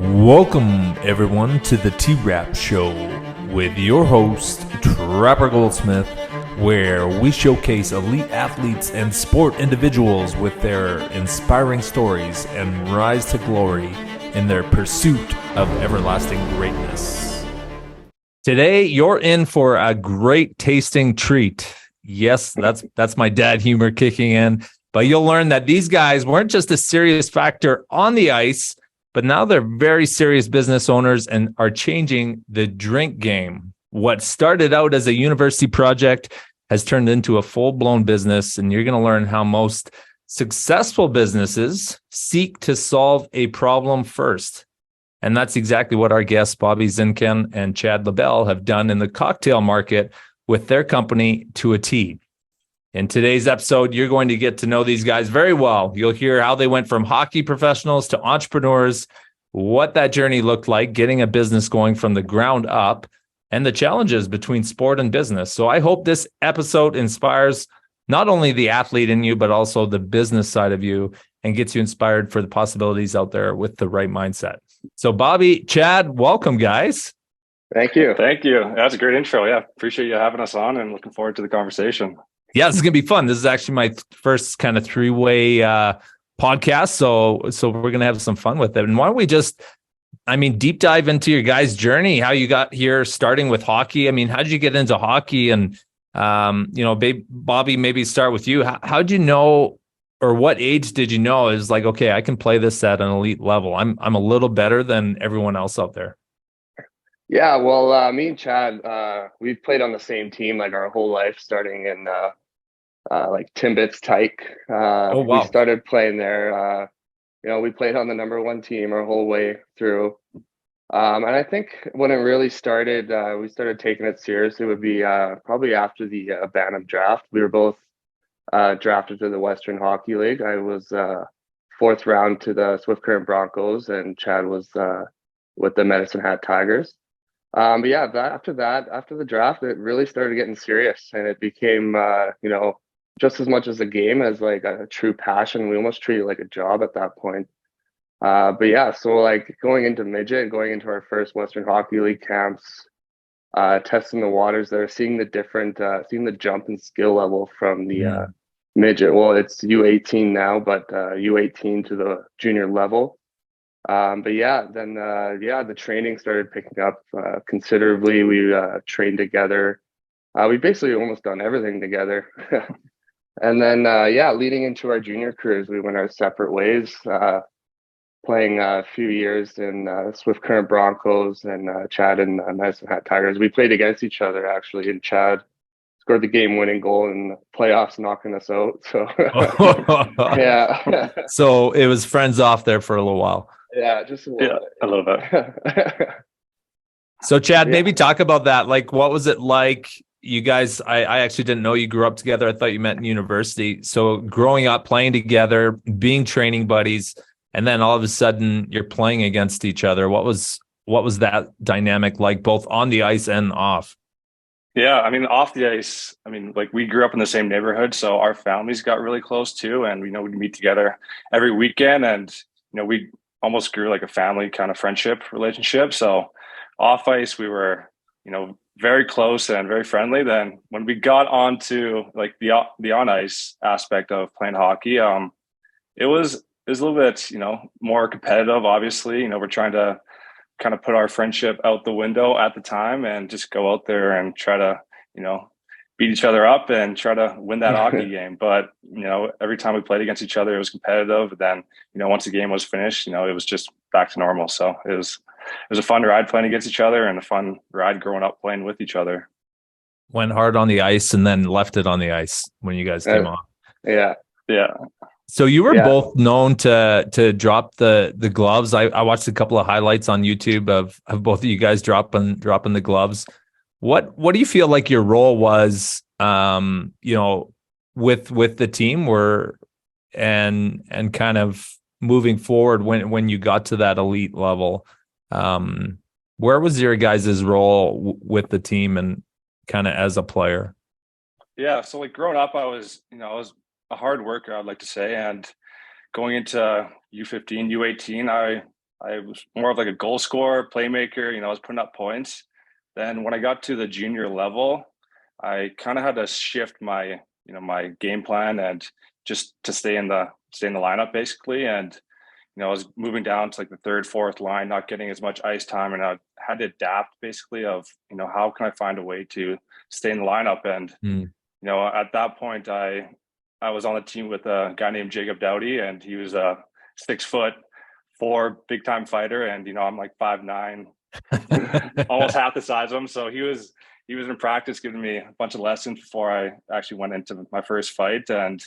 Welcome, everyone, to the TeeRap Show with your host, Trapper Goldsmith, where we showcase elite athletes and sport individuals with their inspiring stories and rise to glory in their pursuit of everlasting greatness. Today, you're in for a great tasting treat. Yes, that's my dad humor kicking in, but you'll learn that these guys weren't just a serious factor on the ice, but now they're very serious business owners and are changing the drink game. What started out as a university project has turned into a full-blown business, and you're going to learn how most successful businesses seek to solve a problem first. And that's exactly what our guests, Bobby Zinkan and Chad Labelle, have done in the cocktail market with their company To a T. In today's episode, you're going to get to know these guys very well. You'll hear how they went from hockey professionals to entrepreneurs, what that journey looked like, getting a business going from the ground up, and the challenges between sport and business. So I hope this episode inspires not only the athlete in you, but also the business side of you and gets you inspired for the possibilities out there with the right mindset. So Bobby, Chad, welcome, guys. Thank you. Thank you. That's a great intro. Yeah. Appreciate you having us on and looking forward to the conversation. Yeah, this is going to be fun. This is actually my first kind of three-way podcast. So we're going to have some fun with it. And why don't we just, deep dive into your guys' journey, how you got here, starting with hockey. How did you get into hockey? And, Bobby, maybe start with you. How'd you know, or what age did you know is like, okay, I can play this at an elite level. I'm a little better than everyone else out there. Yeah, well, me and Chad, we've played on the same team like our whole life, starting in like Timbits Tyke. Oh, wow. We started playing there. We played on the number one team our whole way through. And I think when it really started, we started taking it seriously would be probably after the Bantam draft. We were both drafted to the Western Hockey League. I was fourth round to the Swift Current Broncos, and Chad was with the Medicine Hat Tigers. But yeah, after the draft, it really started getting serious, and it became, just as much as a game as like a true passion. We almost treated it like a job at that point. But yeah, so like going into midget and going into our first Western Hockey League camps, testing the waters there, seeing the jump in skill level from the midget. Well, it's U18 now, but U18 to the junior level. But yeah, then the training started picking up considerably. We trained together. We basically almost done everything together. And then leading into our junior careers, we went our separate ways, playing a few years in Swift Current Broncos and Chad and Medicine Hat Tigers. We played against each other actually, and Chad scored the game-winning goal in the playoffs, knocking us out. So yeah. So it was friends off there for a little while. Yeah, just a little bit. A little bit. So Chad, maybe talk about that. Like, what was it like? You guys, I actually didn't know you grew up together. I thought you met in university. So growing up, playing together, being training buddies, and then all of a sudden you're playing against each other. What was that dynamic like, both on the ice and off? Yeah, off the ice, like we grew up in the same neighborhood, so our families got really close too, and we'd meet together every weekend, and we almost grew like a family kind of friendship relationship. So off ice, we were, very close and very friendly. Then when we got onto like the on ice aspect of playing hockey, it was a little bit, more competitive. Obviously, we're trying to kind of put our friendship out the window at the time and just go out there and try to, beat each other up and try to win that hockey game. But, every time we played against each other, it was competitive. Then, once the game was finished, it was just back to normal. So it was a fun ride playing against each other and a fun ride growing up playing with each other. Went hard on the ice and then left it on the ice when you guys came off. Yeah. Yeah. So you were both known to drop the gloves. I watched a couple of highlights on YouTube of both of you guys dropping the gloves. What do you feel like your role was, with the team and kind of moving forward when you got to that elite level? Where was your guys' role with the team and kind of as a player? Yeah. So like growing up, I was a hard worker, I'd like to say. And going into U15, U18, I I was more of like a goal scorer, playmaker. I was putting up points. Then when I got to the junior level, I kind of had to shift my my game plan and just to stay in the lineup basically. And I was moving down to like the third, fourth line, not getting as much ice time, and I had to adapt basically of how can I find a way to stay in the lineup. And at that point, I was on the team with a guy named Jacob Dowdy, and he was a 6'4" big time fighter, and I'm like 5'9", almost half the size of him. So he was in practice giving me a bunch of lessons before I actually went into my first fight, and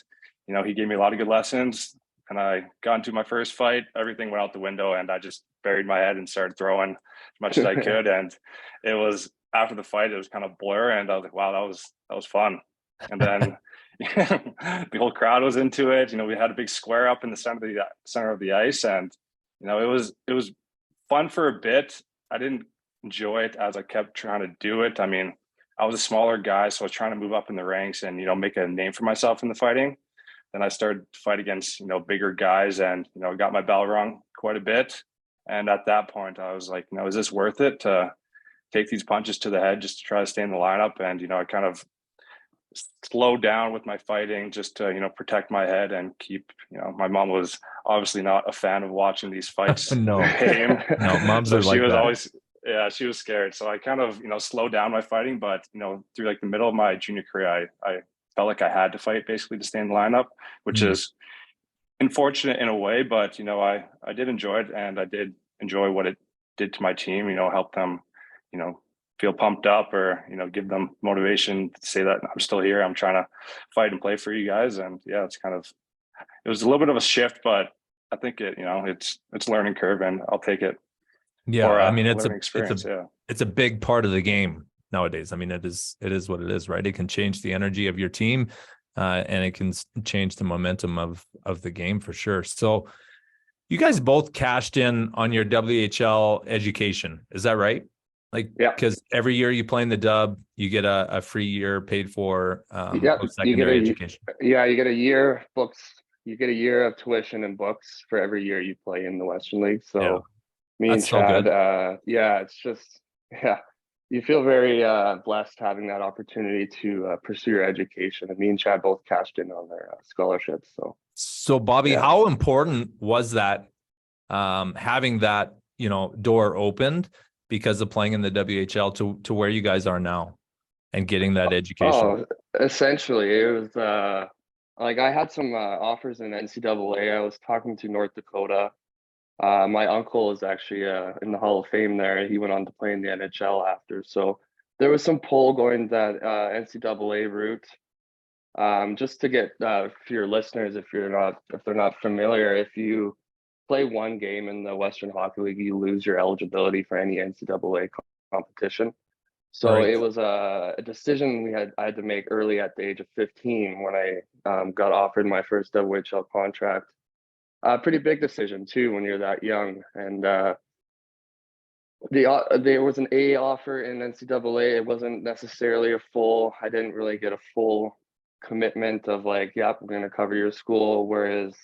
he gave me a lot of good lessons. And I got into my first fight, everything went out the window, and I just buried my head and started throwing as much as I could. And it was after the fight, it was kind of blur, and I was like, wow, that was fun. And then the whole crowd was into it. We had a big square up in the center of the ice, and it was fun for a bit. I didn't enjoy it as I kept trying to do it. I mean, I was a smaller guy, so I was trying to move up in the ranks and make a name for myself in the fighting. Then I started to fight against bigger guys, and got my bell rung quite a bit. And at that point, I was like, is this worth it to take these punches to the head just to try to stay in the lineup? And I kind of slowed down with my fighting just to protect my head and keep. My mom was obviously not a fan of watching these fights. No, moms so are like she was that. always. Yeah, she was scared. So I kind of, slowed down my fighting, but, through like the middle of my junior career, I felt like I had to fight basically to stay in the lineup, which is unfortunate in a way, but, I did enjoy it, and I did enjoy what it did to my team, help them, feel pumped up, or, give them motivation to say that I'm still here. I'm trying to fight and play for you guys. And yeah, it was a little bit of a shift, but I think it's a learning curve, and I'll take it. Yeah, I mean, it's a big part of the game nowadays. I mean, it is what it is, right? It can change the energy of your team, and it can change the momentum of the game for sure. So you guys both cashed in on your WHL education. Is that right? Like, yeah, because every year you play in the dub, you get a free year paid for post-secondary education. Yeah, you get a year books. You get a year of tuition and books for every year you play in the Western League. So. Yeah. Me and Chad, it's just, you feel very blessed having that opportunity to pursue your education. And me and Chad both cashed in on their scholarships. So Bobby, how important was that, having that, door opened because of playing in the WHL to where you guys are now and getting that education? Oh, essentially, it was like I had some offers in NCAA. I was talking to North Dakota. My uncle is actually in the Hall of Fame there. He went on to play in the NHL after. So there was some pull going that NCAA route. Just to get for your listeners, if they're not familiar, if you play one game in the Western Hockey League, you lose your eligibility for any NCAA competition. So It was a decision I had to make early at the age of 15 when I got offered my first WHL contract. Pretty big decision too when you're that young. And there was an A offer in NCAA. It wasn't necessarily I didn't really get a full commitment of like, yep, we're going to cover your school. Whereas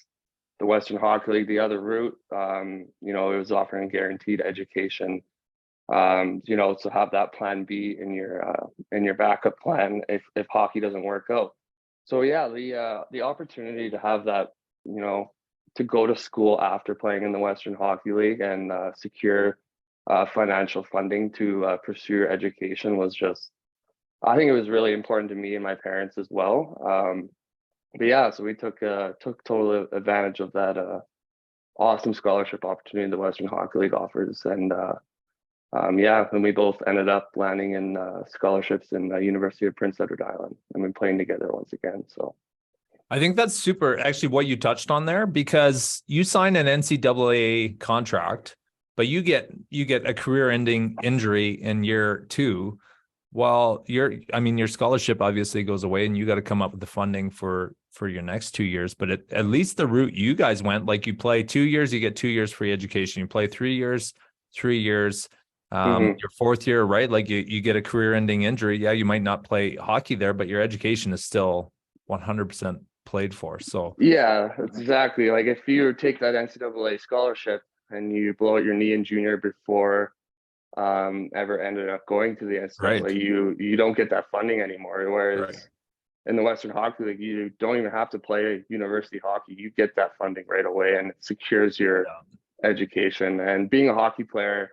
the Western Hockey League, the other route, it was offering guaranteed education. So have that plan B in your backup plan if hockey doesn't work out. So yeah, the opportunity to have that, to go to school after playing in the Western Hockey League and secure financial funding to pursue your education was just, I think it was really important to me and my parents as well. But yeah, so we took total advantage of that awesome scholarship opportunity the Western Hockey League offers. And and we both ended up landing in scholarships in the University of Prince Edward Island, and we're playing together once again. So I think that's super, actually, what you touched on there, because you signed an NCAA contract, but you get a career-ending injury in year 2. Well, your scholarship obviously goes away, and you got to come up with the funding for your next 2 years. But at least the route you guys went, like you play 2 years, you get 2 years free education. You play 3 years, 3 years. Your 4th year, right? Like you get a career-ending injury. Yeah, you might not play hockey there, but your education is still 100% played for. So yeah, exactly. Like if you take that NCAA scholarship, and you blow out your knee in junior before ever ended up going to the NCAA, Right. you don't get that funding anymore. Whereas Right. in the Western Hockey League, you don't even have to play university hockey. You get that funding right away, and it secures your education. And being a hockey player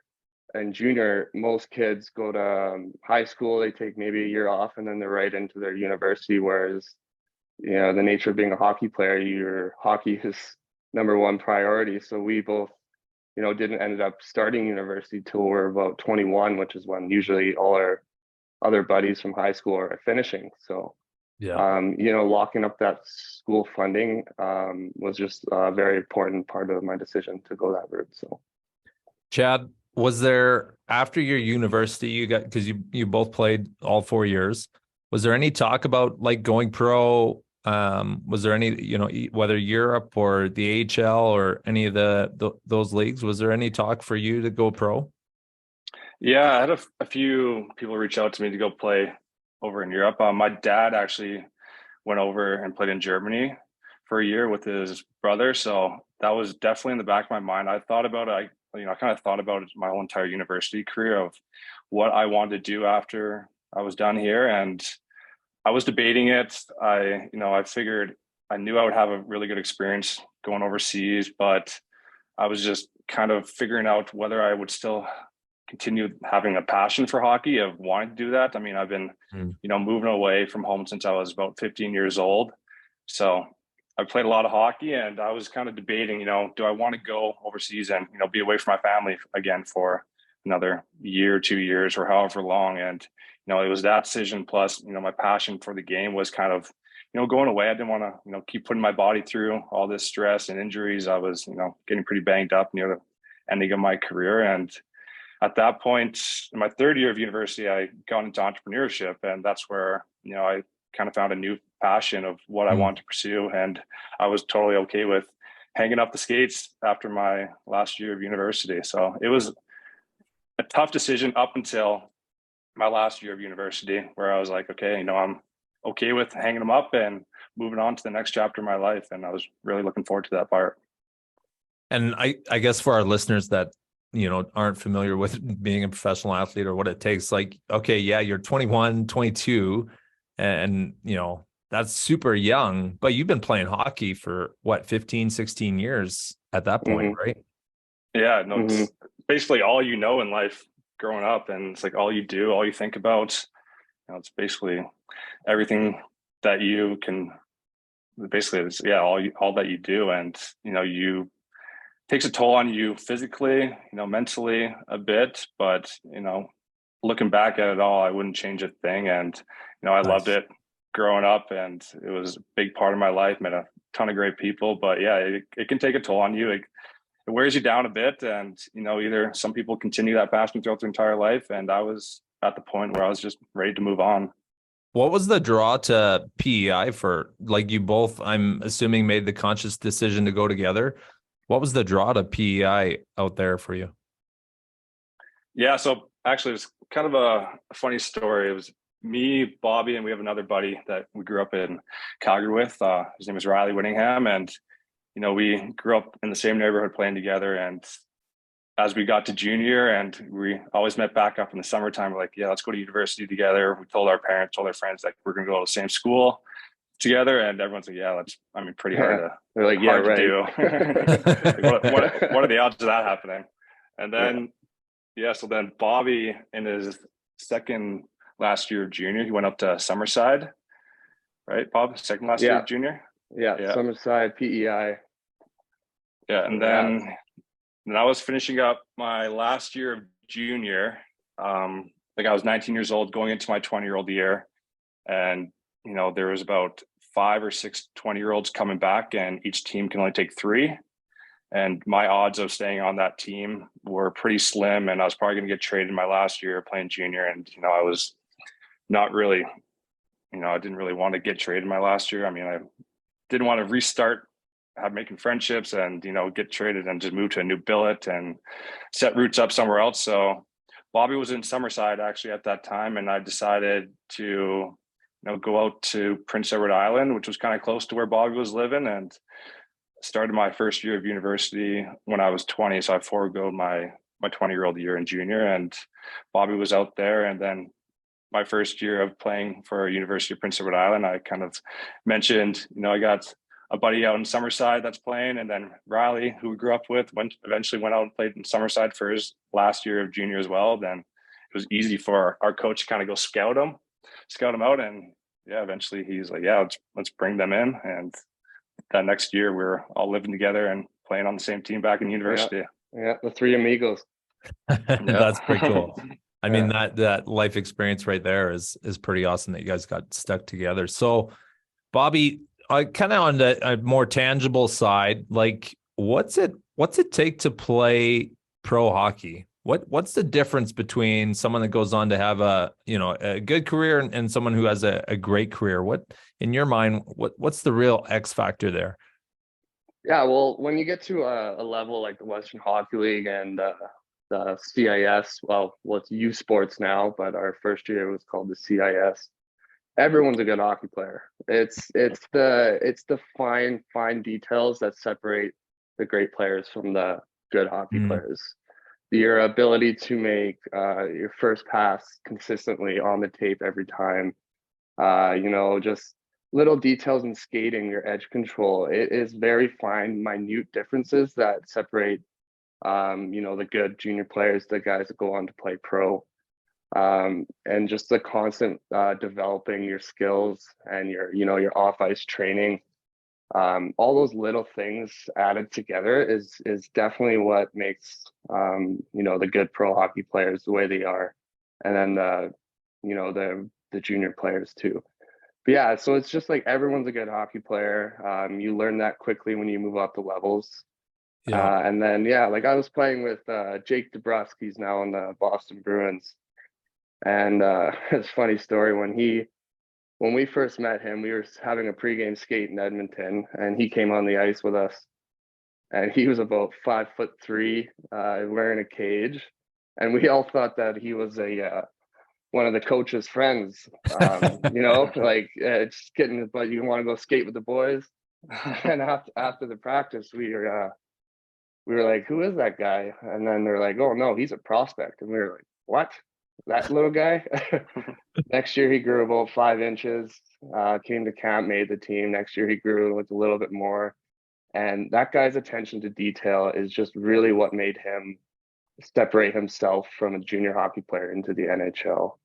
and junior, most kids go to high school, they take maybe a year off, and then they're right into their university. Whereas, you know, the nature of being a hockey player, your hockey is number one priority. So we both, you know, didn't end up starting university till we're about 21, which is when usually all our other buddies from high school are finishing. So, Yeah. you know, locking up that school funding was just a very important part of my decision to go that route. So, Chad, was there, after your university, you got, because you both played all 4 years, was there any talk about like going pro? Was there any, you know, whether Europe or the AHL or any of those leagues, was there any talk for you to go pro? Yeah, I had a few people reach out to me to go play over in Europe. My dad actually went over and played in Germany for a year with his brother, so that was definitely in the back of my mind. I thought about it. I kind of thought about my whole entire university career of what I wanted to do after I was done here, and I was debating it. I figured I knew I would have a really good experience going overseas, but I was just kind of figuring out whether I would still continue having a passion for hockey, of wanting to do that. I mean, I've been, moving away from home since I was about 15 years old. So I played a lot of hockey, and I was kind of debating, do I want to go overseas and, be away from my family again for another year, 2 years, or however long. And, it was that decision. Plus, my passion for the game was kind of, going away. I didn't want to, keep putting my body through all this stress and injuries. I was, getting pretty banged up near the ending of my career. And at that point, in my third year of university, I got into entrepreneurship, and that's where, I kind of found a new passion of what I wanted to pursue. And I was totally okay with hanging up the skates after my last year of university. So it was a tough decision up until my last year of university, where I was like, okay, I'm okay with hanging them up and moving on to the next chapter of my life. And I was really looking forward to that part. And I guess for our listeners that, aren't familiar with being a professional athlete or what it takes, like, okay, yeah, you're 21, 22, and, that's super young, but you've been playing hockey for what, 15, 16 years at that point, right? Yeah, no, it's basically all in life growing up, and it's like all you do, all you think about. It's basically everything that you can. Basically, it's all that you do, and you takes a toll on you physically, mentally a bit. But looking back at it all, I wouldn't change a thing, and I loved it growing up, and it was a big part of my life. Met a ton of great people, but yeah, it can take a toll on you. It wears you down a bit, and either some people continue that passion throughout their entire life, and I was at the point where I was just ready to move on. What was the draw to PEI for, like, you both, I'm assuming, made the conscious decision to go together? What was the draw to PEI out there for you? Yeah, so actually it's kind of a funny story. It was me, Bobby, and we have another buddy that we grew up in Calgary with. His name is Riley Whittingham, and we grew up in the same neighborhood playing together. And as we got to junior, and we always met back up in the summertime, we're like, yeah, let's go to university together. We told our parents, told our friends, like, we're going to go to the same school together. And everyone's like, yeah, that's, pretty hard to, they're like, yeah, right. to do. Like, what are the odds of that happening? And then, so then Bobby, in his second last year of junior, he went up to Summerside, right, Bob? Second last year of junior? Yeah, Summerside, PEI. Yeah, and then I was finishing up my last year of junior. Like, I was 19 years old going into my 20-year-old year. And, there was about 5 or 6 20-year-olds coming back, and each team can only take 3. And my odds of staying on that team were pretty slim. And I was probably going to get traded my last year playing junior. And, I was not really, I didn't really want to get traded my last year. I mean, I didn't want to restart making friendships and, get traded and just move to a new billet and set roots up somewhere else. So Bobby was in Summerside actually at that time. And I decided to, go out to Prince Edward Island, which was kind of close to where Bobby was living. And started my first year of university when I was 20. So I forego my 20-year-old year in junior, and Bobby was out there. And then my first year of playing for University of Prince Edward Island, I kind of mentioned, I got a buddy out in Summerside that's playing, and then Riley, who we grew up with, eventually went out and played in Summerside for his last year of junior as well. Then it was easy for our coach to kind of go scout him out, and yeah, eventually he's like, yeah, let's bring them in. And that next year we're all living together and playing on the same team back in university. Yeah, the three amigos. That's pretty cool. I mean, that life experience right there is pretty awesome that you guys got stuck together. So, Bobby, kind of on the more tangible side, like what's it take to play pro hockey? What's the difference between someone that goes on to have a good career and someone who has a great career? What, in your mind, what's the real X factor there? Yeah, well, when you get to a level like the Western Hockey League and the CIS, well, it's U Sports now, but our first year was called the CIS. Everyone's a good hockey player. It's the fine details that separate the great players from the good hockey players. Your ability to make your first pass consistently on the tape every time, just little details in skating, your edge control. It is very fine, minute differences that separate, the good junior players, the guys that go on to play pro, and just the constant developing your skills and your off ice training. All those little things added together is definitely what makes the good pro hockey players the way they are, and then the junior players too. But yeah, so it's just like everyone's a good hockey player. You learn that quickly when you move up the levels. Yeah. And then like I was playing with Jake DeBrusk. He's now on the Boston Bruins, and it's a funny story. When we first met him, we were having a pregame skate in Edmonton, and he came on the ice with us. And he was about 5'3", wearing a cage, and we all thought that he was one of the coach's friends. Like just kidding, but you want to go skate with the boys. And after the practice, we were like, "Who is that guy?" And then they're like, "Oh no, he's a prospect." And we were like, "What? That little guy?" Next year he grew about 5 inches, came to camp, made the team. Next year he grew a little bit more. And that guy's attention to detail is just really what made him separate himself from a junior hockey player into the NHL.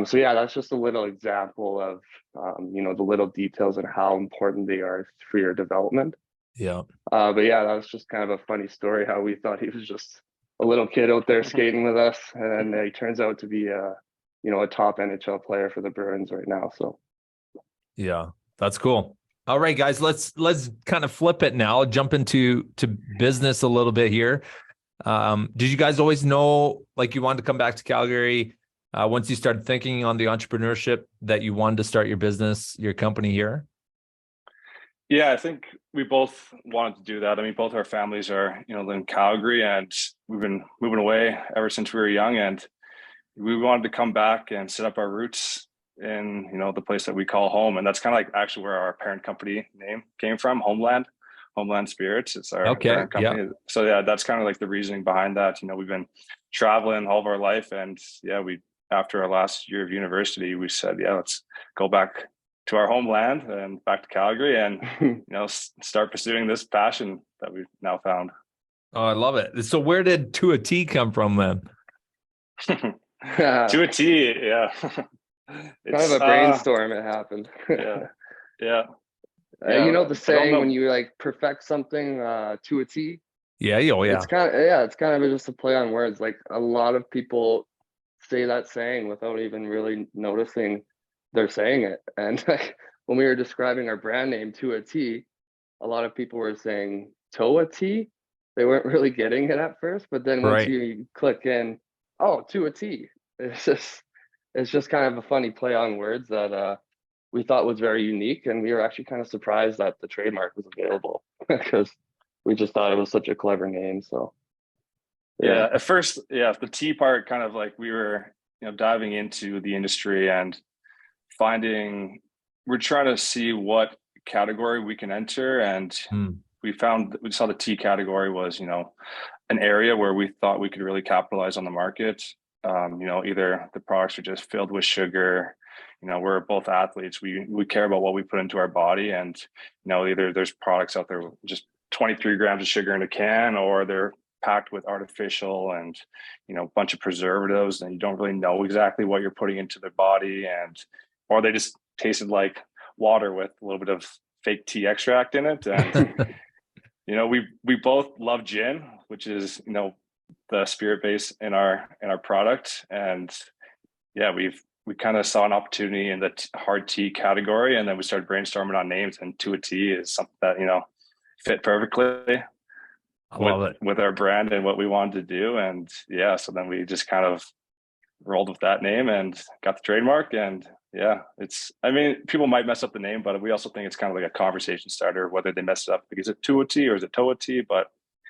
So yeah, that's just a little example of, the little details and how important they are for your development. Yeah. But yeah, that was just kind of a funny story, how we thought he was just a little kid out there skating with us, and he turns out to be a top NHL player for the Bruins right now. So yeah, that's cool. All right, guys, let's kind of flip it now. Jump into business a little bit here. Did you guys always know, like, you wanted to come back to Calgary once you started thinking on the entrepreneurship, that you wanted to start your business, your company here? Yeah, I think we both wanted to do that. I mean, both our families are, in Calgary, and we've been moving away ever since we were young, and we wanted to come back and set up our roots in, the place that we call home. And that's kind of like actually where our parent company name came from, Homeland Spirits. It's our parent company. Yeah. So yeah, that's kind of like the reasoning behind that. We've been traveling all of our life, and yeah, after our last year of university, we said, yeah, let's go back to our homeland and back to Calgary and, start pursuing this passion that we've now found. Oh, I love it. So where did To a T come from then? To a T, yeah. Kind of a brainstorm. It happened. Yeah. The saying when you like perfect something to a T. Yeah. Oh, yeah. It's kind of just a play on words. Like a lot of people say that saying without even really noticing they're saying it. And like when we were describing our brand name To a T, a lot of people were saying To a T. They weren't really getting it at first, but then once you click in, oh, To a T. It's just kind of a funny play on words that we thought was very unique, and we were actually kind of surprised that the trademark was available because we just thought it was such a clever name. So yeah, at first, the T part, kind of like we were diving into the industry and we're trying to see what category we can enter, and we saw the tea category was, an area where we thought we could really capitalize on the market. Either the products are just filled with sugar. We're both athletes. We care about what we put into our body, and either there's products out there with just 23 grams of sugar in a can, or they're packed with artificial and a bunch of preservatives, and you don't really know exactly what you're putting into their body, or they just tasted like water with a little bit of fake tea extract in it. And we both love gin, which is the spirit base in our product. And yeah, we kind of saw an opportunity in the hard tea category, and then we started brainstorming on names, and Tua Tea is something that fit perfectly with our brand and what we wanted to do. And yeah, so then we just kind of rolled with that name and got the trademark. And yeah, people might mess up the name, but we also think it's kind of like a conversation starter, whether they mess it up. Like, is it Tua Tea or is it Toa Tea? But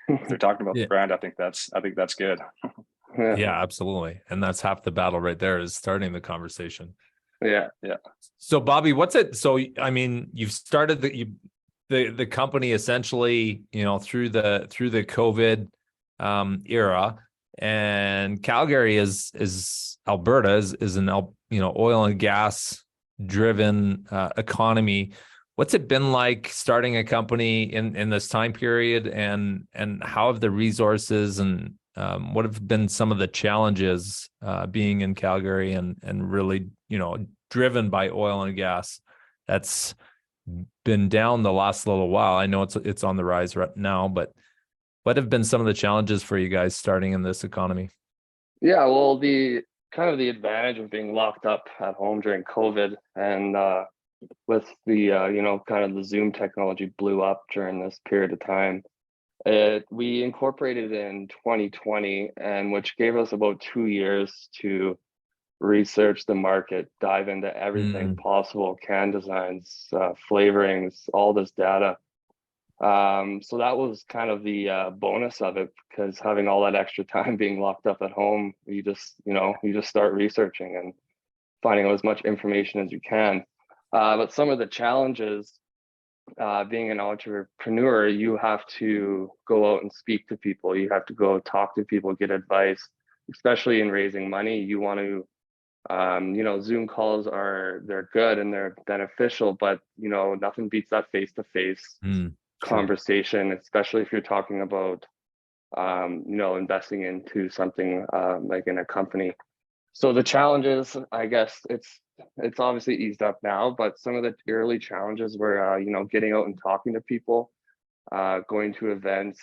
if they're talking about the brand, I think that's good. Yeah, absolutely. And that's half the battle right there, is starting the conversation. Yeah. So Bobby, what's it? So, you've started the company essentially, through the COVID era, and Calgary is Alberta is an oil and gas driven economy. What's it been like starting a company in this time period, and how have the resources and what have been some of the challenges being in Calgary and really driven by oil and gas? That's been down the last little while. I know it's on the rise right now, but what have been some of the challenges for you guys starting in this economy? Yeah, well, the advantage of being locked up at home during COVID, and with the kind of the Zoom technology blew up during this period of time. We incorporated in 2020, and which gave us about 2 years to research the market, dive into everything possible, can designs, flavorings, all this data. So that was kind of the bonus of it, because having all that extra time being locked up at home, you just start researching and finding out as much information as you can. But some of the challenges, being an entrepreneur, you have to go out and speak to people. You have to go talk to people, get advice, especially in raising money. You want to, Zoom calls they're good and they're beneficial, but nothing beats that face-to-face conversation, especially if you're talking about, investing into something like in a company. So the challenges, I guess it's obviously eased up now, but some of the early challenges were, getting out and talking to people, going to events,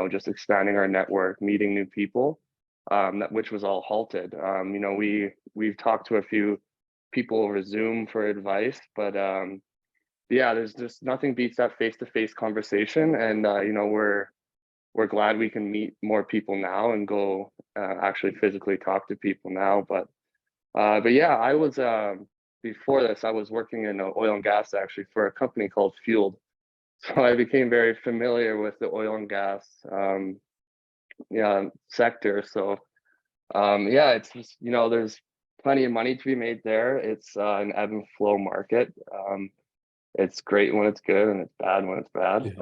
just expanding our network, meeting new people, which was all halted. We've talked to a few people over Zoom for advice, but yeah, there's just nothing beats that face-to-face conversation. And, we're glad we can meet more people now and go actually physically talk to people now. But yeah, I was before this, I was working in oil and gas actually for a company called Fueled. So I became very familiar with the oil and gas sector. So yeah, it's just, there's plenty of money to be made there. It's an ebb and flow market. It's great when it's good and it's bad when it's bad.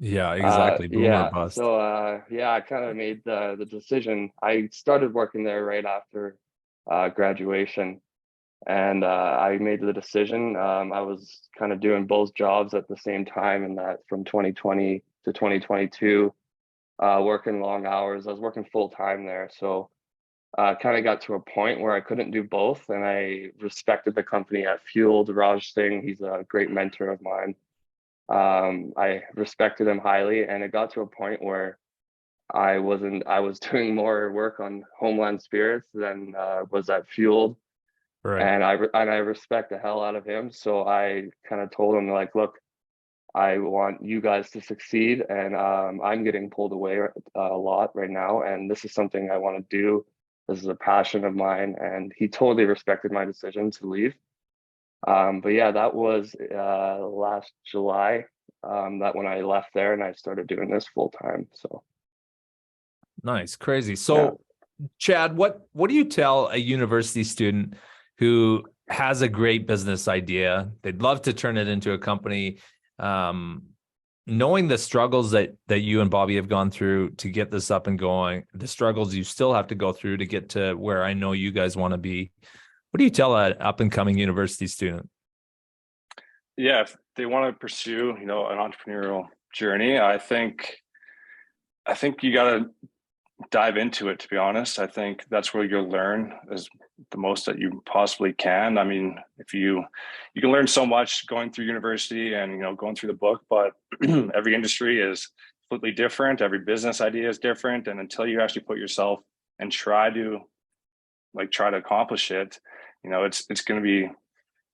Yeah, exactly. Boom or bust. So I kind of made the decision. I started working there right after graduation, and I made the decision. I was kind of doing both jobs at the same time, and that from 2020 to 2022, working long hours. I was working full time there, so kind of got to a point where I couldn't do both, and I respected the company at Fueled. Raj Singh, he's a great mentor of mine. I respected him highly, and it got to a point where I was doing more work on Homeland Spirits than was at Fueled. Right. And I respect the hell out of him. So I kind of told him, like, look, I want you guys to succeed, and I'm getting pulled away a lot right now, and this is something I want to do. This is a passion of mine, and he totally respected my decision to leave. But yeah, that was last July, that when I left there and I started doing this full time. So nice, crazy. So Chad, what do you tell a university student who has a great business idea? They'd love to turn it into a company. knowing the struggles that you and Bobby have gone through to get this up and going, the struggles you still have to go through to get to where I know you guys want to be, what do you tell an up and coming university student? Yeah, if they want to pursue, an entrepreneurial journey, I think you got to dive into it, to be honest. I think that's where you'll learn as the most that you possibly can. I mean, if you can learn so much going through university and going through the book, but every industry is completely different, every business idea is different, and until you actually put yourself and try to accomplish it, it's going to be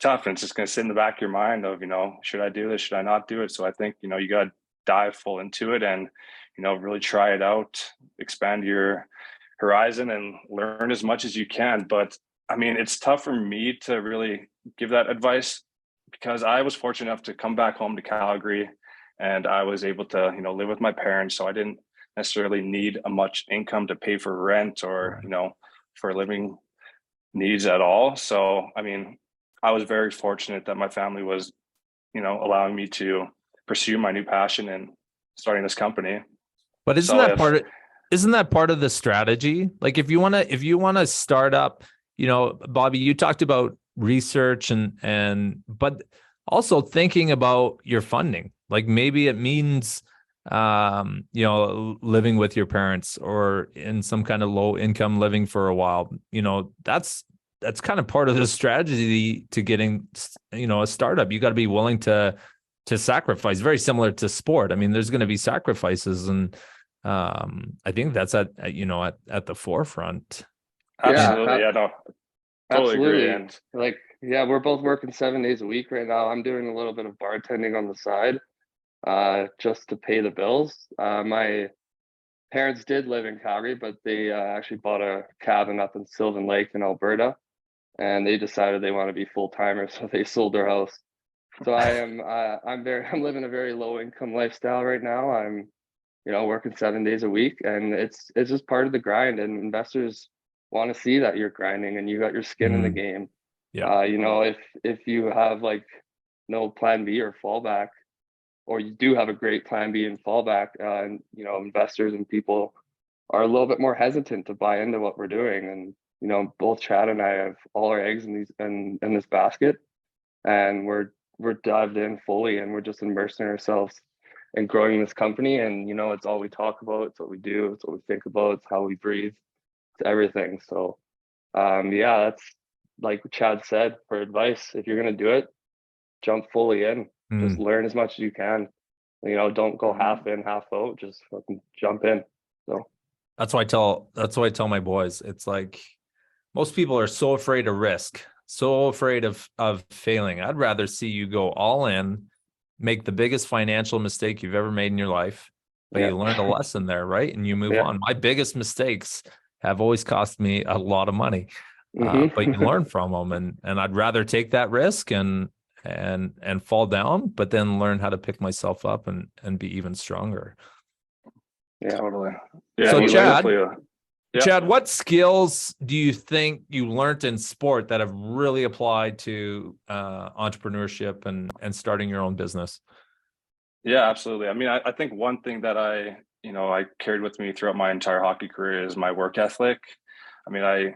tough, and it's just going to sit in the back of your mind of, should I do this, should I not do it? So I think you got to dive full into it and really try it out, expand your horizon and learn as much as you can. But I mean, it's tough for me to really give that advice because I was fortunate enough to come back home to Calgary and I was able to, live with my parents. So I didn't necessarily need a much income to pay for rent or, for living needs at all. So, I mean, I was very fortunate that my family was, allowing me to pursue my new passion and starting this company. But isn't that part of the strategy? Like if you want to start up, Bobby, you talked about research but also thinking about your funding. Like maybe it means living with your parents or in some kind of low income living for a while. That's kind of part of the strategy to getting, a startup. You got to be willing to sacrifice, very similar to sport. I mean, there's going to be sacrifices, and I think that's at the forefront. Absolutely. Yeah, no, totally absolutely. agree. And we're both working 7 days a week right now. I'm doing a little bit of bartending on the side, just to pay the bills. My parents did live in Calgary, but they actually bought a cabin up in Sylvan Lake in Alberta, and they decided they want to be full-timers, so they sold their house. So I'm living a very low income lifestyle right now. I'm, working 7 days a week, and it's just part of the grind, and investors want to see that you're grinding and you got your skin in the game. Yeah. If you have like no plan B or fallback, or you do have a great plan B and fallback, and investors and people are a little bit more hesitant to buy into what we're doing. And both Chad and I have all our eggs in this basket, and we're dived in fully, and we're just immersing ourselves in growing this company. And it's all we talk about, it's what we do, it's what we think about, it's how we breathe, it's everything. So that's like Chad said, for advice, if you're going to do it, jump fully in. Just learn as much as you can. Don't go half in, half out. Just fucking jump in. So that's why I tell my boys. It's like most people are so afraid of risk, so afraid of failing. I'd rather see you go all in, make the biggest financial mistake you've ever made in your life, but you learned a lesson there, right? And you move on. My biggest mistakes have always cost me a lot of money, but you learn from them. And I'd rather take that risk and fall down, but then learn how to pick myself up and be even stronger. Yeah, totally. Yeah. So Chad, what skills do you think you learned in sport that have really applied to entrepreneurship and starting your own business? Yeah, absolutely. I mean, I think one thing that I carried with me throughout my entire hockey career is my work ethic. I mean,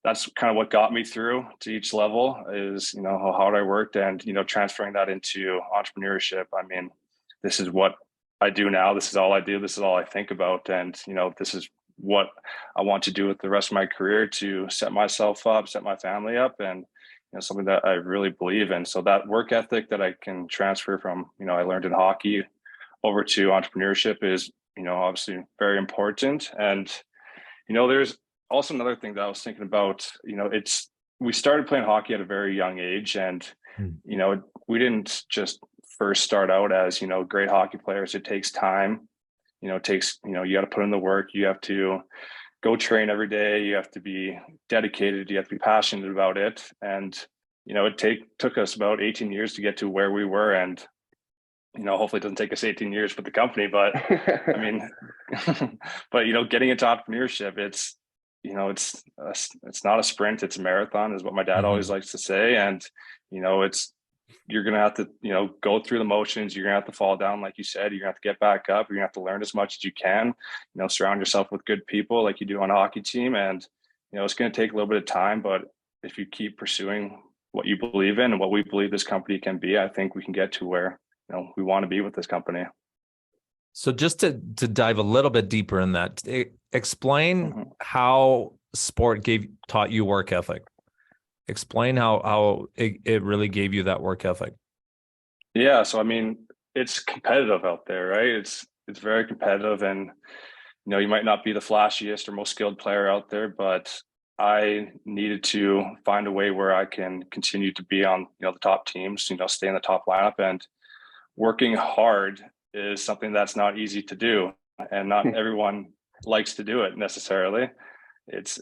that's kind of what got me through to each level is, how hard I worked and, transferring that into entrepreneurship. I mean, this is what I do now. This is all I do. This is all I think about. And, this is what I want to do with the rest of my career to set myself up, set my family up, and, something that I really believe in. So that work ethic that I can transfer from, I learned in hockey over to entrepreneurship is, obviously very important. And, there's also another thing that I was thinking about, we started playing hockey at a very young age, and, we didn't just first start out as, great hockey players. It takes time, you got to put in the work. You have to go train every day. You have to be dedicated. You have to be passionate about it. And, it took us about 18 years to get to where we were. And, hopefully it doesn't take us 18 years for the company, but I mean, but, getting into entrepreneurship, it's not a sprint, it's a marathon is what my dad always likes to say. And, it's you're going to have to, go through the motions. You're going to have to fall down. Like you said, you're going to have to get back up. You're going to have to learn as much as you can, surround yourself with good people like you do on a hockey team. And, it's going to take a little bit of time, but if you keep pursuing what you believe in and what we believe this company can be, I think we can get to where, we want to be with this company. So just to dive a little bit deeper in that, explain how sport taught you work ethic. Explain how it really gave you that work ethic. Yeah, so I mean, it's competitive out there, right? It's very competitive, and you might not be the flashiest or most skilled player out there, but I needed to find a way where I can continue to be on, the top teams, stay in the top lineup. And working hard is something that's not easy to do, and not everyone likes to do it necessarily. It's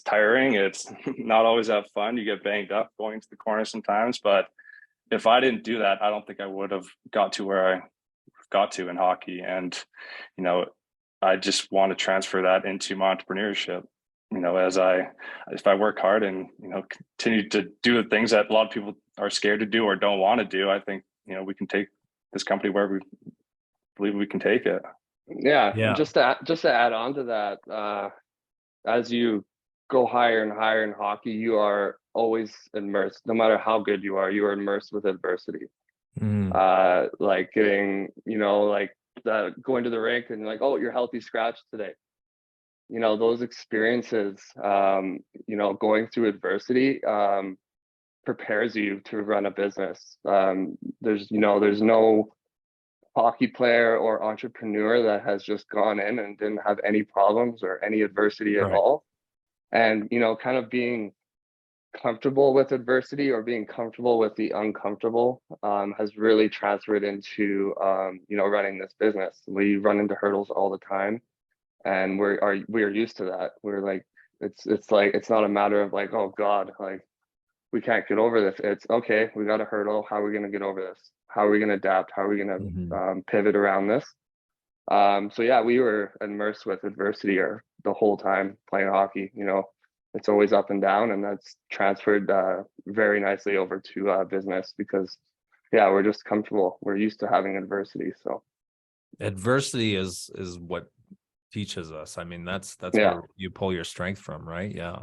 tiring. It's not always that fun. You get banged up going to the corner sometimes, but if I didn't do that, I don't think I would have got to where I got to in hockey. And, I just want to transfer that into my entrepreneurship. If I work hard and, continue to do the things that a lot of people are scared to do or don't want to do, I think, we can take this company where we believe we can take it. Yeah. Just to add on to that, as you go higher and higher in hockey, you are always immersed. No matter how good you are immersed with adversity. Like getting, going to the rink and like, oh, you're healthy scratch today. Those experiences, going through adversity prepares you to run a business. There's no hockey player or entrepreneur that has just gone in and didn't have any problems or any adversity at all. And, kind of being comfortable with adversity or being comfortable with the uncomfortable has really transferred into, running this business. We run into hurdles all the time, and we are used to that. We're like, it's not a matter of like, oh God, like we can't get over this. It's okay, we got a hurdle. How are we going to get over this? How are we going to adapt? How are we going to pivot around this? So yeah, we were immersed with adversity the whole time playing hockey. It's always up and down, and that's transferred very nicely over to business because, yeah, we're just comfortable. We're used to having adversity. So adversity is what teaches us. I mean, that's where you pull your strength from, right? Yeah.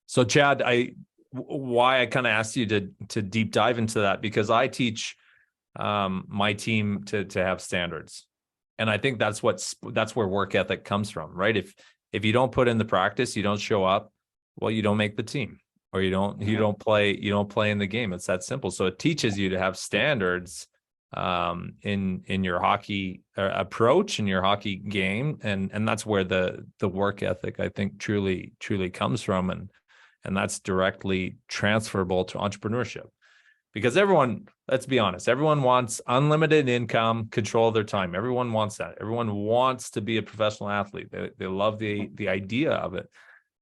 So Chad, why I kind of asked you to deep dive into that, because I teach my team to have standards. And I think that's where work ethic comes from, right? If you don't put in the practice, you don't show up, well, you don't make the team, or you don't play in the game. It's that simple. So it teaches you to have standards in your hockey approach, in your hockey game, and that's where the work ethic, I think, truly comes from, and that's directly transferable to entrepreneurship. Because everyone, let's be honest, everyone wants unlimited income, control of their time. Everyone wants that. Everyone wants to be a professional athlete. They love the idea of it,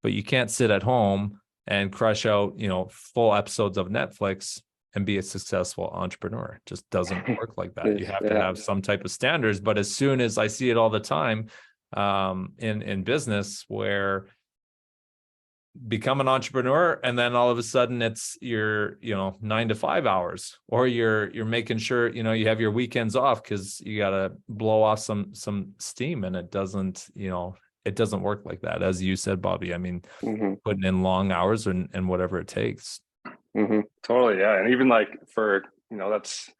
but you can't sit at home and crush out, full episodes of Netflix and be a successful entrepreneur. It just doesn't work like that. You have to have some type of standards. But as soon as I see it all the time in business, where become an entrepreneur and then all of a sudden it's your 9 to 5 hours, or you're making sure you have your weekends off because you got to blow off some steam, and it doesn't work like that, as you said, Bobby. I mean, putting in long hours and whatever it takes. Totally, yeah. And even like for that's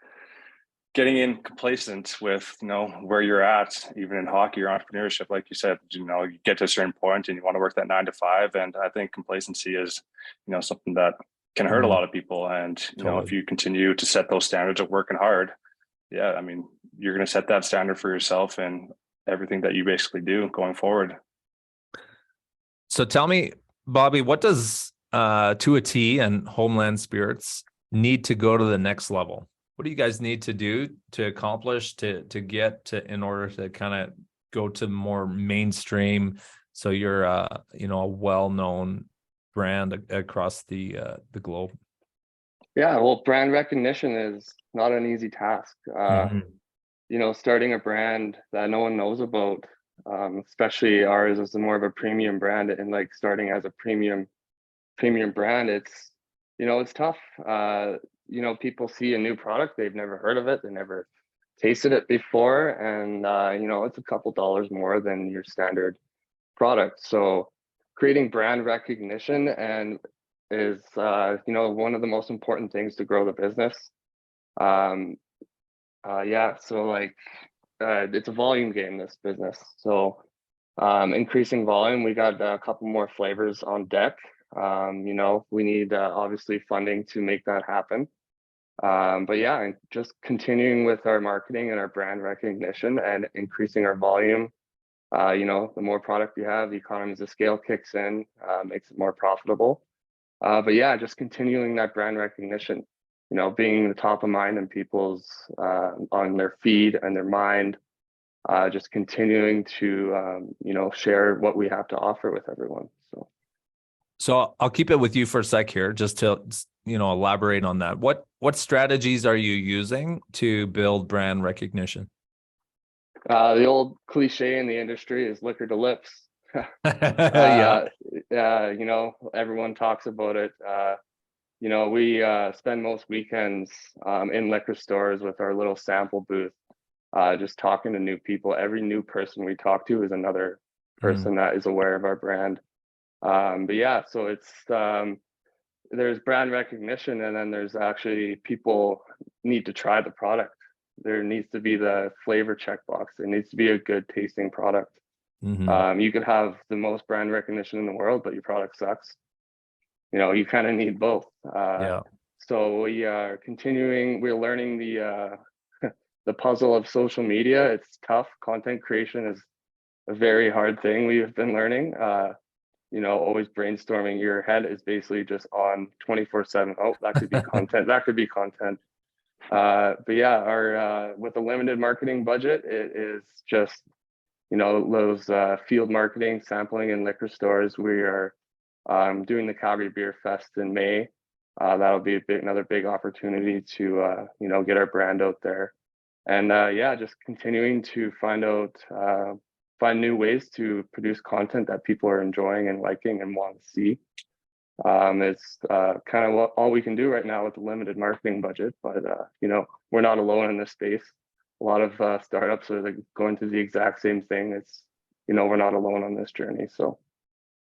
getting in complacent with where you're at, even in hockey or entrepreneurship. Like you said, you get to a certain point and you want to work that 9 to 5, and I think complacency is something that can hurt a lot of people. And if you continue to set those standards of working hard, I mean, you're going to set that standard for yourself and everything that you basically do going forward. So tell me, Bobby, what does To a T and Homeland Spirits need to go to the next level? What do you guys need to do to accomplish to get to, in order to kind of go to more mainstream, so you're a well-known brand across the globe? Yeah, well, brand recognition is not an easy task. Starting a brand that no one knows about, especially ours is more of a premium brand, and like starting as a premium brand, it's tough. you know, people see a new product, they've never heard of it, they never tasted it before, and you know, it's a couple dollars more than your standard product. So creating brand recognition and is you know, one of the most important things to grow the business. um yeah, so like it's a volume game, this business. So increasing volume, we got a couple more flavors on deck. You know, we need obviously funding to make that happen. But yeah, and just continuing with our marketing and our brand recognition and increasing our volume. You know, the more product you have, the economies of scale kicks in, makes it more profitable. But yeah, just continuing that brand recognition, you know, being the top of mind in people's on their feed and their mind. Just continuing to you know, share what we have to offer with everyone. So I'll keep it with you for a sec here, just to, you know, elaborate on that. What strategies are you using to build brand recognition? The old cliche in the industry is liquor to lips. Yeah. You know, everyone talks about it. You know, we spend most weekends in liquor stores with our little sample booth, just talking to new people. Every new person we talk to is another person that is aware of our brand. But yeah, so it's there's brand recognition, and then there's actually people need to try the product. There needs to be the flavor checkbox. It needs to be a good tasting product. You could have the most brand recognition in the world, but your product sucks. You know, you kind of need both. Yeah. So we are continuing. We're learning the the puzzle of social media. It's tough. Content creation is a very hard thing we've been learning. You know, always brainstorming. Your head is basically just on 24/7. Oh, that could be content. That could be content. But yeah, our with a limited marketing budget, it is just, you know, those field marketing, sampling in liquor stores. We are doing the Calgary Beer Fest in May. That'll be another big opportunity to you know, get our brand out there. And yeah, just continuing to find new ways to produce content that people are enjoying and liking and want to see. It's kind of all we can do right now with a limited marketing budget, but you know, we're not alone in this space. A lot of startups are going through the exact same thing. It's, you know, we're not alone on this journey. So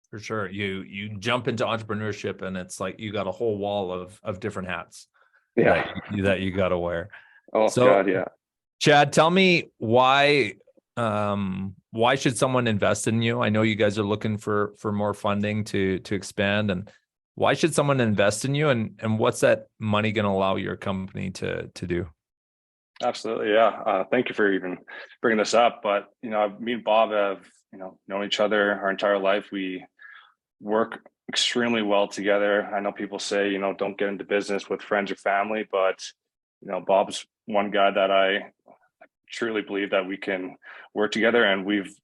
For sure. You jump into entrepreneurship and it's like you got a whole wall of different hats yeah. that you got to wear. Oh So God, yeah. Chad, tell me why should someone invest in you? I know you guys are looking for more funding to expand, and why should someone invest in you, and what's that money going to allow your company to do? Absolutely, yeah. Thank you for even bringing this up. But you know, me and Bob have, you know, known each other our entire life. We work extremely well together. I know people say, you know, don't get into business with friends or family, but you know, Bob's one guy that I truly believe that we can work together. And we've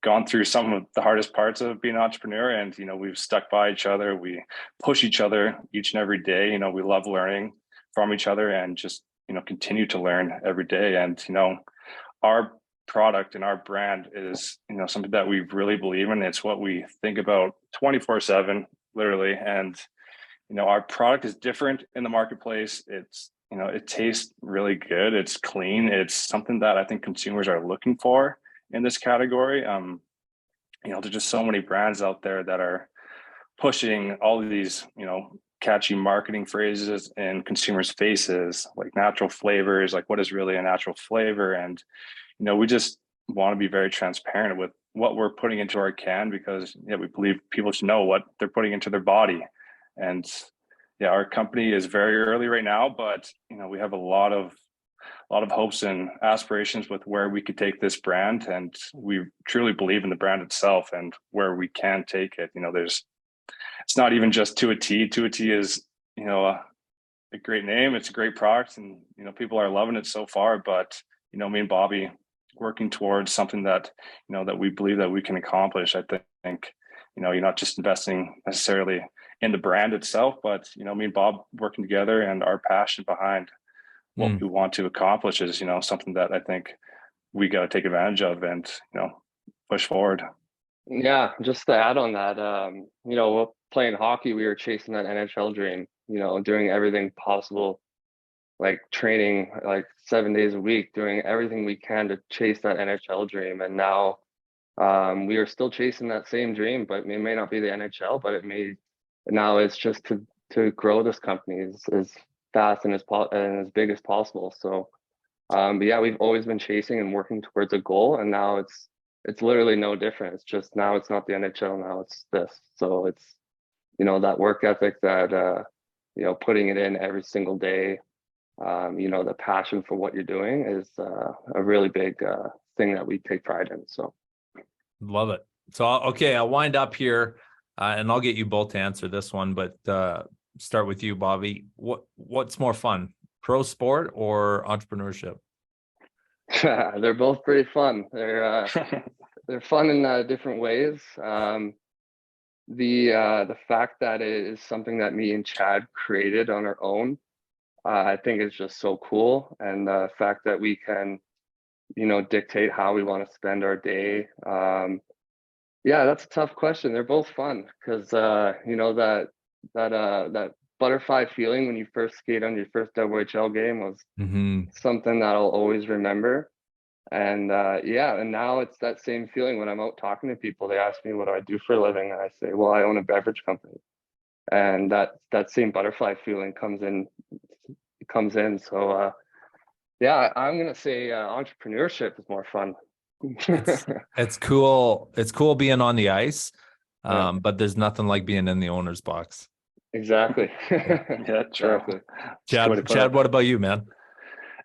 gone through some of the hardest parts of being an entrepreneur, and you know, we've stuck by each other. We push each other each and every day. You know, we love learning from each other and just, you know, continue to learn every day. And you know, our product and our brand is, you know, something that we really believe in. It's what we think about 24/7, literally. And you know, our product is different in the marketplace. It's, you know, it tastes really good. It's clean. It's something that I think consumers are looking for in this category. You know, there's just so many brands out there that are pushing all of these, you know, catchy marketing phrases in consumers' faces, like natural flavors, like what is really a natural flavor. And, you know, we just want to be very transparent with what we're putting into our can, because yeah, we believe people should know what they're putting into their body. And yeah, our company is very early right now, but you know, we have a lot of hopes and aspirations with where we could take this brand, and we truly believe in the brand itself and where we can take it. You know, it's not even just To a T. To a T is, you know, a great name. It's a great product, and you know, people are loving it so far. But you know, me and Bobby working towards something that, you know, that we believe that we can accomplish. I think, you know, you're not just investing necessarily in the brand itself, but you know, me and Bob working together and our passion behind what we want to accomplish is, you know, something that I think we got to take advantage of and, you know, push forward. Yeah, just to add on that, you know, playing hockey, we were chasing that NHL dream. doing everything possible, like training like 7 days a week, doing everything we can to chase that NHL dream. And now we are still chasing that same dream, but it may not be the NHL, but now it's just to grow this company as fast and as big as possible. So but yeah, we've always been chasing and working towards a goal, and now it's literally no different. It's just now it's not the NHL, now it's this. So it's that work ethic, that putting it in every single day, the passion for what you're doing is a really big thing that we take pride in. So love it. So okay, I'll wind up here, and I'll get you both to answer this one, but start with you, Bobby. What's more fun, pro sport or entrepreneurship? They're both pretty fun. They're fun in different ways. The fact that it is something that me and Chad created on our own, I think is just so cool. And the fact that we can, dictate how we want to spend our day. Yeah, that's a tough question. They're both fun because that butterfly feeling when you first skate on your first WHL game was something that I'll always remember. And and now it's that same feeling when I'm out talking to people. They ask me, what do I do for a living? And I say, well, I own a beverage company. And that same butterfly feeling comes in. So I'm gonna say entrepreneurship is more fun. It's cool. It's cool being on the ice, but there's nothing like being in the owner's box. Exactly. Yeah, true. Exactly. Chad, what about you, man?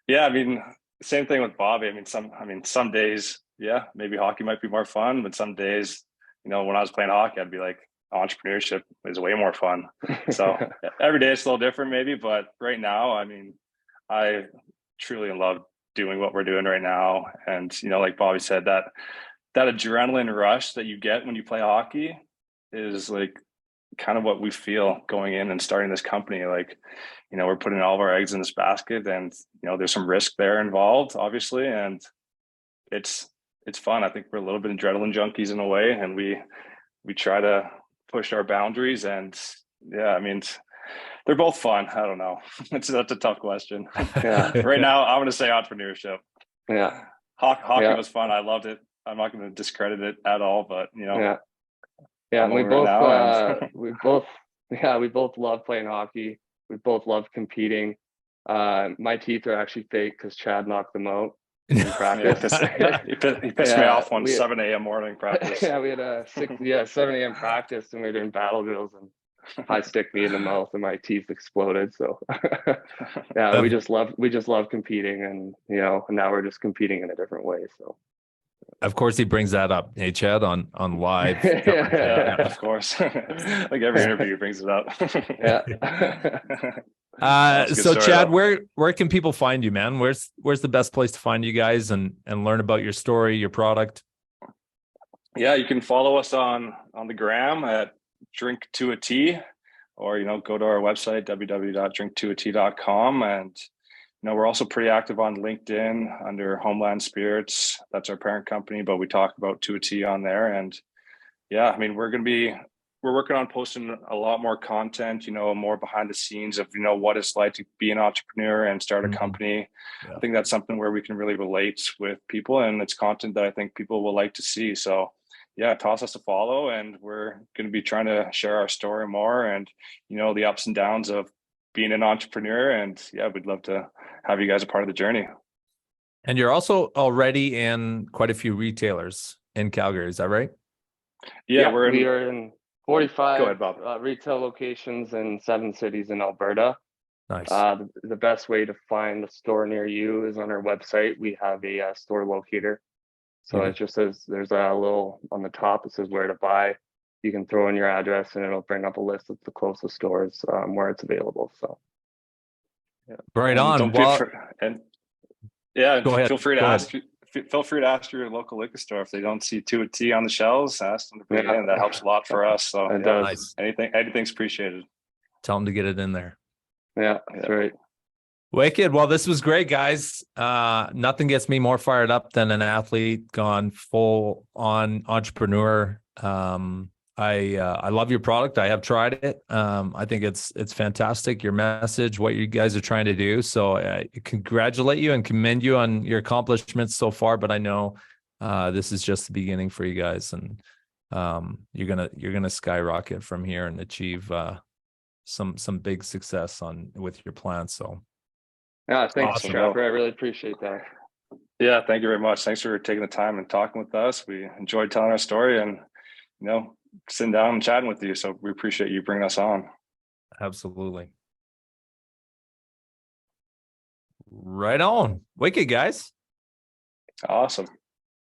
Yeah, I mean, same thing with Bobby. Some days, yeah, maybe hockey might be more fun, but some days, when I was playing hockey, I'd be like, entrepreneurship is way more fun. So every day it's a little different maybe, but right now, I truly love doing what we're doing right now. And, like Bobby said, that adrenaline rush that you get when you play hockey is like kind of what we feel going in and starting this company. Like, we're putting all of our eggs in this basket, and, there's some risk there involved, obviously. And it's fun. I think we're a little bit adrenaline junkies in a way, and we try to push our boundaries. And yeah, they're both fun. I don't know. That's a tough question. Yeah. Right now, I'm going to say entrepreneurship. Yeah. Hockey was fun. I loved it. I'm not going to discredit it at all, but Yeah. I'm we over it now, we both love playing hockey. We both love competing. My teeth are actually fake because Chad knocked them out in practice. He pissed me off on 7 a.m. morning practice. Yeah, we had a 7 a.m. practice, and we were doing battle drills, and I stick me in the mouth and my teeth exploded. So yeah, we just love competing, and now we're just competing in a different way. So of course he brings that up. Hey, Chad, on live. Yeah, of course. Like every interview he brings it up. Yeah. So Chad, where can people find you, man? Where's the best place to find you guys and learn about your story, your product? Yeah, you can follow us on the gram at Drink to a T, or go to our website www.drinktoat.com. And we're also pretty active on LinkedIn under Homeland Spirits. That's our parent company, but we talk about To a T on there. And yeah, we're working on posting a lot more content, more behind the scenes of, what it's like to be an entrepreneur and start a company. Yeah. I think that's something where we can really relate with people, and it's content that I think people will like to see. So yeah, toss us a follow, and we're going to be trying to share our story more and, the ups and downs of being an entrepreneur. And yeah, we'd love to have you guys a part of the journey. And you're also already in quite a few retailers in Calgary. Is that right? Yeah, we are in 45 retail locations in 7 cities in Alberta. Nice. The best way to find a store near you is on our website. We have a store locator. So it just says, there's a little on the top, it says where to buy. You can throw in your address and it'll bring up a list of the closest stores where it's available. So yeah. Right on. Go ahead. Feel free to ask your local liquor store if they don't see To a T on the shelves. Ask them to bring it in. That helps a lot for us. So nice. Anything's appreciated. Tell them to get it in there. Yeah, that's right. Wicked. Well, this was great, guys. Nothing gets me more fired up than an athlete gone full on entrepreneur. I love your product. I have tried it. I think it's fantastic. Your message, what you guys are trying to do. So I congratulate you and commend you on your accomplishments so far. But I know this is just the beginning for you guys, and you're gonna skyrocket from here and achieve some big success with your plans. So Yeah, thanks, Awesome. Trapper. I really appreciate that. Yeah, thank you very much. Thanks for taking the time and talking with us. We enjoyed telling our story and, sitting down and chatting with you. So we appreciate you bringing us on. absolutely. Right on. Wicked, guys. Awesome.